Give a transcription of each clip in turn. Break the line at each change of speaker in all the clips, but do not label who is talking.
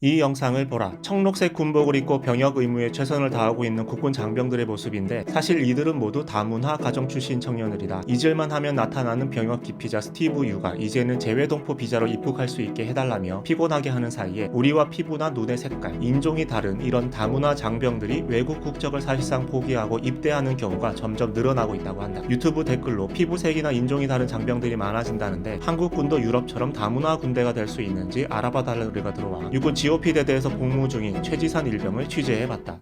이 영상을 보라. 청록색 군복을 입고 병역 의무에 최선을 다하고 있는 국군 장병들의 모습인데 사실 이들은 모두 다문화 가정 출신 청년들이다. 잊을만 하면 나타나는 병역 기피자 스티브 유가 이제는 재외동포 비자로 입국할 수 있게 해달라며 피곤하게 하는 사이에 우리와 피부나 눈의 색깔, 인종이 다른 이런 다문화 장병들이 외국 국적을 사실상 포기하고 입대하는 경우가 점점 늘어나고 있다고 한다. 유튜브 댓글로 피부색이나 인종이 다른 장병들이 많아진다는데 한국군도 유럽처럼 다문화 군대가 될 수 있는지 알아봐 달라는 의뢰가 들어와 육군 GOP 대대에서 복무 중인 최지산 일병을 취재해봤다.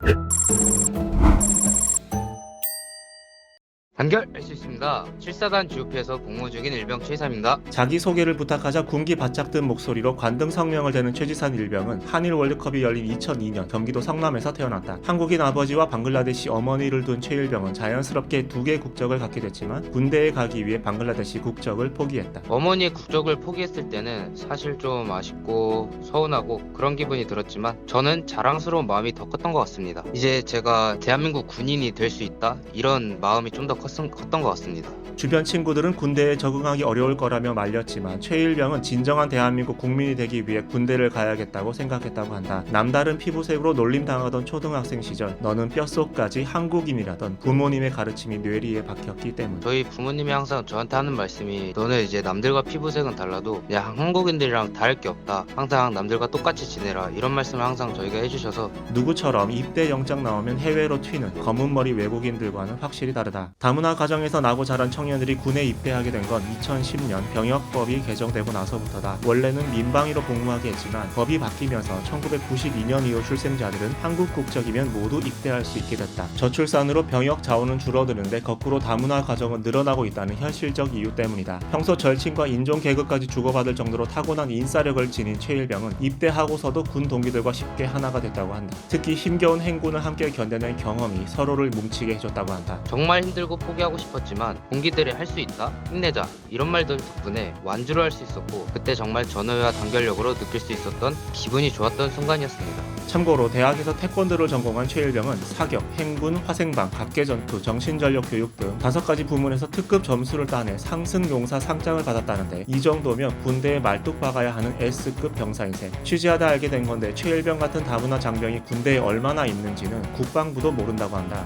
단결할 수 있습니다. 7사단 GOP에서 복무 중인 일병 최삼입니다.
자기소개를 부탁하자 군기 바짝 든 목소리로 관등 성명을 대는 최지산 일병은 한일 월드컵이 열린 2002년 경기도 성남에서 태어났다. 한국인 아버지와 방글라데시 어머니를 둔 최 일병은 자연스럽게 두 개 국적을 갖게 됐지만 군대에 가기 위해 방글라데시 국적을 포기했다.
어머니의 국적을 포기했을 때는 사실 좀 아쉽고 서운하고 그런 기분이 들었지만 저는 자랑스러운 마음이 더 컸던 것 같습니다. 이제 제가 대한민국 군인이 될 수 있다? 이런 마음이 좀 더 컸던 것 같습니다.
주변 친구들은 군대에 적응하기 어려울 거라며 말렸지만 최 일병은 진정한 대한민국 국민이 되기 위해 군대를 가야겠다고 생각했다고 한다. 남다른 피부색으로 놀림당하던 초등학생 시절 너는 뼛속까지 한국인이라던 부모님의 가르침이 뇌리에 박혔기 때문.
저희 부모님이 항상 저한테 하는 말씀이 너는 이제 남들과 피부색은 달라도 그냥 한국인들이랑 다를 게 없다. 항상 남들과 똑같이 지내라. 이런 말씀을 항상 저희가 해주셔서
누구처럼 입대 영장 나오면 해외로 튀는 검은 머리 외국인들과는 확실히 다르다. 다문화 가정에서 나고 자란 청년들이 군에 입대하게 된 건 2010년 병역법이 개정되고 나서부터다. 원래는 민방위로 복무하게 했지만 법이 바뀌면서 1992년 이후 출생자들은 한국 국적이면 모두 입대할 수 있게 됐다. 저출산으로 병역 자원은 줄어드는데 거꾸로 다문화 가정은 늘어나고 있다는 현실적 이유 때문이다. 평소 절친과 인종 계급까지 주고받을 정도로 타고난 인싸력을 지닌 최 일병은 입대하고서도 군 동기들과 쉽게 하나가 됐다고 한다. 특히 힘겨운 행군을 함께 견뎌낸 경험이 서로를 뭉치게 해줬다고 한다.
정말 힘들고 포기하고 싶었지만 동기들이 할 수 있다, 힘내자 이런 말들 덕분에 완주를 할 수 있었고 그때 정말 전우회와 단결력으로 느낄 수 있었던 기분이 좋았던 순간이었습니다.
참고로 대학에서 태권도를 전공한 최 일병은 사격, 행군, 화생방, 각계전투, 정신전력 교육 등 5가지 부문에서 특급 점수를 따내 상승용사 상장을 받았다는데 이 정도면 군대에 말뚝 박아야 하는 S급 병사인 셈. 취재하다 알게 된 건데 최 일병 같은 다문화 장병이 군대에 얼마나 있는지는 국방부도 모른다고 한다.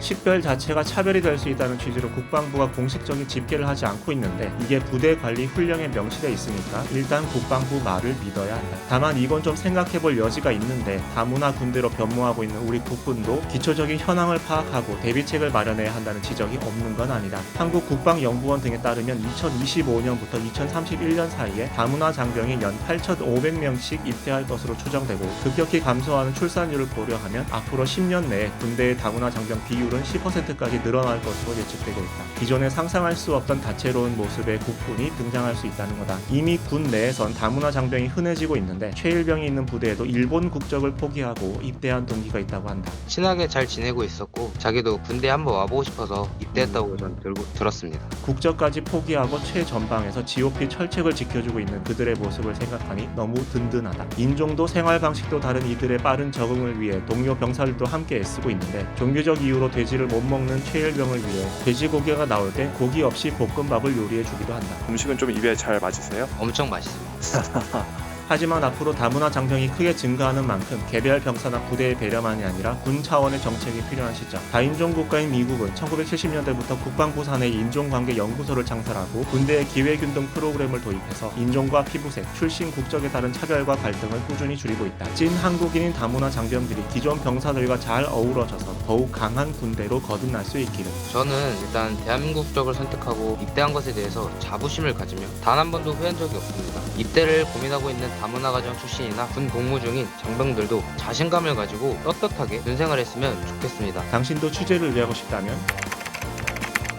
식별 자체가 차별이 될 수 있다는 취지로 국방부가 공식적인 집계를 하지 않고 있는데 이게 부대 관리 훈령에 명시돼 있으니까 일단 국방부 말을 믿어야 한다. 다만 이건 좀 생각해볼 여지가 있는데 다문화 군대로 변모하고 있는 우리 국군도 기초적인 현황을 파악하고 대비책을 마련해야 한다는 지적이 없는 건 아니다. 한국국방연구원 등에 따르면 2025년부터 2031년 사이에 다문화 장병이 연 8,500명씩 입대할 것으로 추정되고 급격히 감소하는 출산율을 고려하면 앞으로 10년 내에 군대의 다문화 장병 비율 10%까지 늘어날 것으로 예측되고 있다. 기존에 상상할 수 없던 다채로운 모습의 국군이 등장할 수 있다는 거다. 이미 군 내에선 다문화 장병이 흔해지고 있는데 최 일병이 있는 부대에도 일본 국적을 포기하고 입대한 동기가 있다고 한다.
친하게 잘 지내고 있었고 자기도 군대에 한번 와보고 싶어서 입대했다고 전 들었습니다.
국적까지 포기하고 최전방에서 GOP 철책을 지켜주고 있는 그들의 모습을 생각하니 너무 든든하다. 인종도 생활 방식도 다른 이들의 빠른 적응을 위해 동료 병사들도 함께 애쓰고 있는데 종교적 이유로 돼지를 못 먹는 최 일병을 위해 돼지고기가 나올 땐 고기 없이 볶음밥을 요리해 주기도 한다.
음식은 좀 입에 잘 맞으세요?
엄청 맛있습니다.
하지만 앞으로 다문화 장병이 크게 증가하는 만큼 개별 병사나 부대의 배려만이 아니라 군 차원의 정책이 필요한 시점. 다인종 국가인 미국은 1970년대부터 국방부 산하에 인종관계 연구소를 창설하고 군대의 기회균등 프로그램을 도입해서 인종과 피부색, 출신 국적에 따른 차별과 갈등을 꾸준히 줄이고 있다. 찐 한국인인 다문화 장병들이 기존 병사들과 잘 어우러져서 더욱 강한 군대로 거듭날 수 있기를.
저는 일단 대한민국 국적을 선택하고 입대한 것에 대해서 자부심을 가지며 단 한 번도 후회한 적이 없습니다. 입대를 고민하고 있는 다문화 가정 출신이나 군 복무 중인 장병들도 자신감을 가지고 떳떳하게 군생활 했으면 좋겠습니다.
당신도 취재를 의뢰하고 싶다면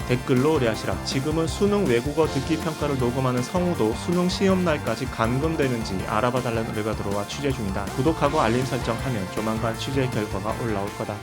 댓글로 의뢰하시라. 지금은 수능 외국어 듣기 평가를 녹음하는 성우도 수능 시험날까지 감금되는지 알아봐달라는 의뢰가 들어와 취재 중이다. 구독하고 알림 설정하면 조만간 취재 결과가 올라올 거다.